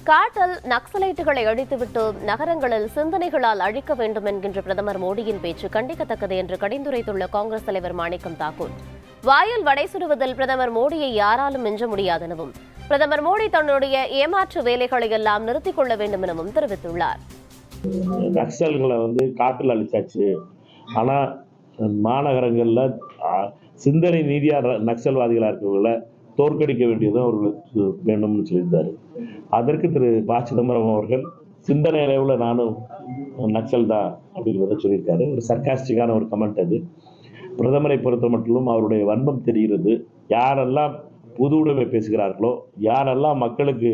காட்டில் நக்சலைட்டுகளை அழித்துவிட்டு நகரங்களில் சிந்தனைகளால் அழிக்க வேண்டும் என்கின்ற பிரதமர் மோடியின் பேச்சு கண்டிக்கத்தக்கது என்று கடிந்துரைத்துள்ள காங்கிரஸ் தலைவர் மாணிக்கம் தாக்கூர். வாயில் வடை சுடுவதில் பிரதமர் மோடியை யாராலும் மிஞ்ச முடியாதெனவும், பிரதமர் மோடி தன்னுடைய ஏமாற்று வேலைகளை எல்லாம் நிறுத்திக் கொள்ள வேண்டும் எனவும் தெரிவித்துள்ளார். நக்சல்களை காட்டில் அழிச்சாச்சு, ஆனா மாநகரங்கள்ல சிந்தனை நீதியா நக்சல்வாதிகளா இருக்கவங்கள தோற்கடிக்க வேண்டியதும் அவர்களுக்கு வேண்டும்னு சொல்லியிருந்தாரு. அதற்கு திரு ப. சிதம்பரம் அவர்கள் சிந்தனை அளவில் நானும் நக்சல் தான் அப்படிங்கிறத சொல்லியிருக்காரு. ஒரு சர்க்காஸ்டிக்கான ஒரு கமெண்ட் அது. பிரதமரை பொறுத்த மட்டும் அவருடைய வன்மம் தெரிகிறது. யாரெல்லாம் பொது உடைமை பேசுகிறார்களோ, யாரெல்லாம் மக்களுக்கு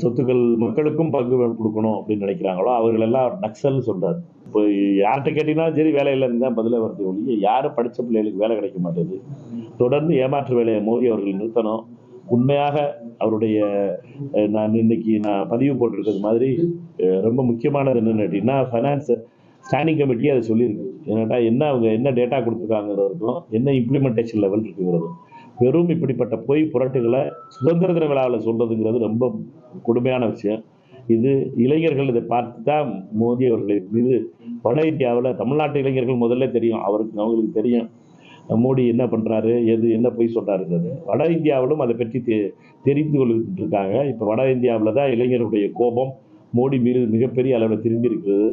சொத்துக்கள் மக்களுக்கும் பங்கு கொடுக்கணும் அப்படின்னு நினைக்கிறாங்களோ அவர்களெல்லாம் நக்சல்னு சொல்றாரு. இப்போ யார்கிட்ட கேட்டீங்கன்னா சரி வேலை இல்லைன்னு தான் பதிலாக வருது ஒழிய யாரும் படித்த பிள்ளைகளுக்கு வேலை கிடைக்க மாட்டேது. தொடர்ந்து ஏமாற்று வேலையை மோடி அவர்கள் நிறுத்தணும். உண்மையாக அவருடைய நான் இன்னைக்கு பதிவு போட்டிருக்கிறது மாதிரி ரொம்ப முக்கியமானது என்னன்னு கேட்டீங்கன்னா, ஃபைனான்ஸ் ஸ்டாண்டிங் கமிட்டி அதை சொல்லியிருக்கு. ஏன்னாட்டா அவங்க என்ன டேட்டா கொடுத்துருக்காங்கிறதுக்கும் என்ன இம்ப்ளிமெண்டேஷன் லெவல் இருக்குங்கிறதும். வெறும் இப்படிப்பட்ட பொய் புரட்டுகளை சுதந்திர தின விழாவில் சொல்றதுங்கிறது ரொம்ப கொடுமையான விஷயம். இது இளைஞர்கள் இதை பார்த்து தான் மோடி அவர்களை மீது வட இந்தியாவில் தமிழ்நாட்டு இளைஞர்கள் முதல்ல தெரியும், அவங்களுக்கு தெரியும் மோடி என்ன பண்றாரு, என்ன பொய் சொல்றாருங்கிறது. வட இந்தியாவிலும் அதை பற்றி தெரிந்து கொள்ளிட்டு இருக்காங்க. இப்போ வட இந்தியாவில் தான் இளைஞருடைய கோபம் மோடி மீது மிகப்பெரிய அளவில் திரும்பி இருக்கிறது.